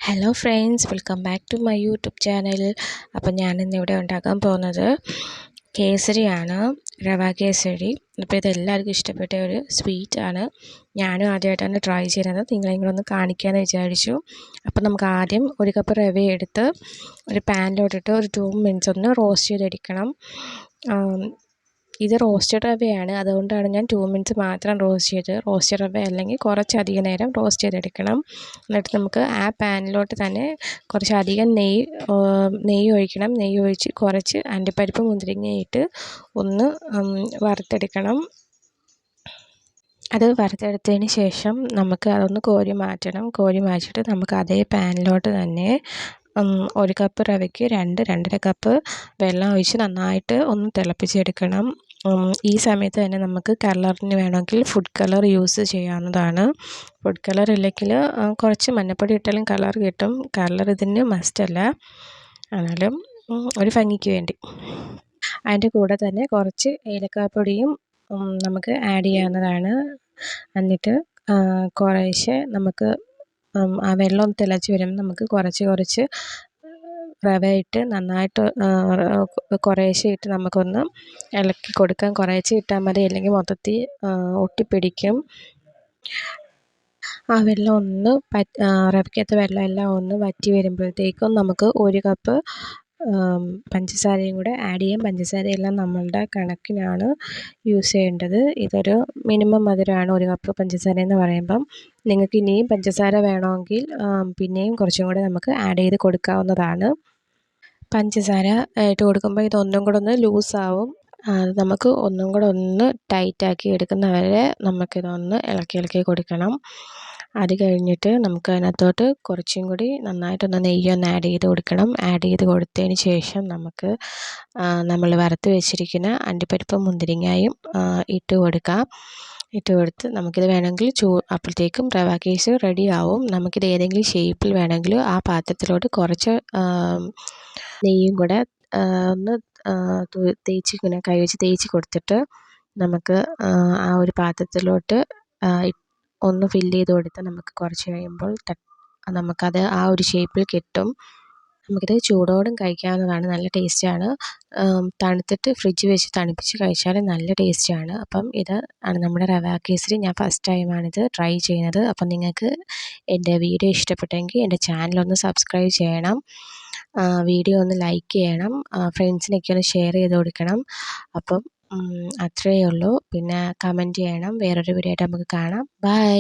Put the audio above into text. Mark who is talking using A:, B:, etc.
A: Hello friends, welcome back to my YouTube channel. Appam ഞാനിന്നിവിടെ ഉണ്ടാക്കാൻ പോകുന്നത് കേസരിയാണ്, റവ കേസരി. അപ്പോൾ ഇതെല്ലാവർക്കും ഇഷ്ടപ്പെട്ട ഒരു സ്വീറ്റാണ്. ഞാനും ആദ്യമായിട്ടാണ് ട്രൈ ചെയ്യുന്നത്, നിങ്ങളെയും കൂടെ ഒന്ന് കാണിക്കാമെന്ന് വിചാരിച്ചു. അപ്പം നമുക്ക് ആദ്യം ഒരു കപ്പ് റവ എടുത്ത് ഒരു പാനിലോട്ടിട്ട് ഒരു 2 മിനിറ്റ്സ് ഒന്ന് റോസ്റ്റ് ചെയ്തെടുക്കണം. ഇത് റോസ്റ്റഡ് റവയാണ്, അതുകൊണ്ടാണ് ഞാൻ 2 മിനിറ്റ്സ് മാത്രം റോസ്റ്റ് ചെയ്തത്. റോസ്റ്റഡ് റവ അല്ലെങ്കിൽ കുറച്ചധികം നേരം റോസ്റ്റ് ചെയ്തെടുക്കണം. എന്നിട്ട് നമുക്ക് ആ പാനിലോട്ട് തന്നെ കുറച്ചധികം നെയ്യ് ഒഴിക്കണം. നെയ്യ് ഒഴിച്ച് കുറച്ച് അണ്ടിപ്പരിപ്പ് മുന്തിരിങ്ങയിട്ട് ഒന്ന് വറുത്തെടുക്കണം. അത് വറുത്തെടുത്തതിന് ശേഷം നമുക്ക് അതൊന്ന് കോരി മാറ്റണം. കോരി മാറ്റിയിട്ട് നമുക്ക് അതേ പാനിലോട്ട് തന്നെ 1 കപ്പ് റവയ്ക്ക് 2-2.5 കപ്പ് വെള്ളം ഒഴിച്ച് നന്നായിട്ട് ഒന്ന് തിളപ്പിച്ചെടുക്കണം. ഈ സമയത്ത് തന്നെ നമുക്ക് കളറിന് വേണമെങ്കിൽ ഫുഡ് കളർ യൂസ് ചെയ്യാവുന്നതാണ്. ഫുഡ് കളർ ഇല്ലെങ്കിൽ കുറച്ച് മഞ്ഞൾപ്പൊടി ഇട്ടാലും കളർ കിട്ടും. കളർ ഇതിന് മസ്റ്റല്ല, എന്നാലും ഒരു ഭംഗിക്ക് വേണ്ടി. അതിൻ്റെ കൂടെ തന്നെ കുറച്ച് ഏലക്കാപ്പൊടിയും നമുക്ക് ആഡ് ചെയ്യാവുന്നതാണ്. എന്നിട്ട് കുറേശ്ശെ നമുക്ക് ആ വെള്ളം തിളച്ച് വരുമ്പോൾ നമുക്ക് കുറച്ച് റവ ഇട്ട് നന്നായിട്ട് കുറേശ്ശെ ഇട്ട് നമുക്കൊന്ന് ഇളക്കി കൊടുക്കാം. കുറേശ്ശെ ഇട്ടാൽ മതി, അല്ലെങ്കിൽ മൊത്തത്തിൽ ഒട്ടിപ്പിടിക്കും. ആ വെള്ളം ഒന്ന് റവയ്ക്കകത്ത് വെള്ളം എല്ലാം ഒന്ന് വറ്റി വരുമ്പോഴത്തേക്കും നമുക്ക് 1 കപ്പ് പഞ്ചസാരയും കൂടെ ആഡ് ചെയ്യാം. പഞ്ചസാരയെല്ലാം നമ്മളുടെ കണക്കിനാണ് യൂസ് ചെയ്യേണ്ടത്. ഇതൊരു മിനിമം മധുരമാണ് 1 കപ്പ് പഞ്ചസാര എന്ന് പറയുമ്പം. നിങ്ങൾക്ക് ഇനിയും പഞ്ചസാര വേണമെങ്കിൽ പിന്നെയും കുറച്ചും കൂടെ നമുക്ക് ആഡ് ചെയ്ത് കൊടുക്കാവുന്നതാണ്. പഞ്ചസാര ഇട്ട് കൊടുക്കുമ്പോൾ ഇതൊന്നും കൂടെ ഒന്ന് ലൂസാവും. നമുക്ക് ഒന്നും കൂടെ ഒന്ന് ടൈറ്റാക്കി എടുക്കുന്നവരെ നമുക്കിതൊന്ന് ഇളക്കി കൊടുക്കണം. അത് കഴിഞ്ഞിട്ട് നമുക്ക് അതിനകത്തോട്ട് കുറച്ചും കൂടി നന്നായിട്ടൊന്ന് നെയ്യൊന്ന് ആഡ് ചെയ്ത് കൊടുക്കണം. ആഡ് ചെയ്ത് കൊടുത്തതിന് ശേഷം നമുക്ക് നമ്മൾ വറുത്ത് വെച്ചിരിക്കുന്ന അണ്ടിപ്പരിപ്പും മുന്തിരിങ്ങയും ഇട്ട് കൊടുക്കാം. ഇട്ട് കൊടുത്ത് നമുക്കിത് വേണമെങ്കിൽ അപ്പോഴത്തേക്കും റവ കേസരി റെഡിയാവും. നമുക്കിത് ഏതെങ്കിലും ഷേപ്പിൽ വേണമെങ്കിൽ ആ പാത്രത്തിലോട്ട് കുറച്ച് നെയ്യും കൂടെ ഒന്ന് ഇങ്ങനെ കൈ വെച്ച് തേച്ച് കൊടുത്തിട്ട് നമുക്ക് ആ ഒരു പാത്രത്തിലോട്ട് ഒന്ന് ഫില്ല് ചെയ്ത് കൊടുത്താൽ നമുക്ക് കുറച്ച് കഴിയുമ്പോൾ നമുക്കത് ആ ഒരു ഷേപ്പിൽ കിട്ടും. നമുക്കിത് ചൂടോടും കഴിക്കാവുന്നതാണ്. നല്ല ടേസ്റ്റാണ്. തണുത്തിട്ട് ഫ്രിഡ്ജ് വെച്ച് തണുപ്പിച്ച് കഴിച്ചാൽ നല്ല ടേസ്റ്റാണ്. അപ്പം ഇത് ആണ് നമ്മുടെ റവ കേസരി. ഞാൻ ഫസ്റ്റ് ടൈമാണിത് ട്രൈ ചെയ്യുന്നത്. അപ്പം നിങ്ങൾക്ക് എൻ്റെ വീഡിയോ ഇഷ്ടപ്പെട്ടെങ്കിൽ എൻ്റെ ചാനലൊന്ന് സബ്സ്ക്രൈബ് ചെയ്യണം. വീഡിയോ ഒന്ന് ലൈക്ക് ചെയ്യണം. ഫ്രണ്ട്സിനൊക്കെ ഒന്ന് ഷെയർ ചെയ്ത് കൊടുക്കണം. അപ്പം അത്രയേ ഉള്ളൂ. പിന്നെ കമൻറ്റ് ചെയ്യണം. വേറൊരു വീഡിയോ ആയിട്ട് നമുക്ക് കാണാം. ബൈ.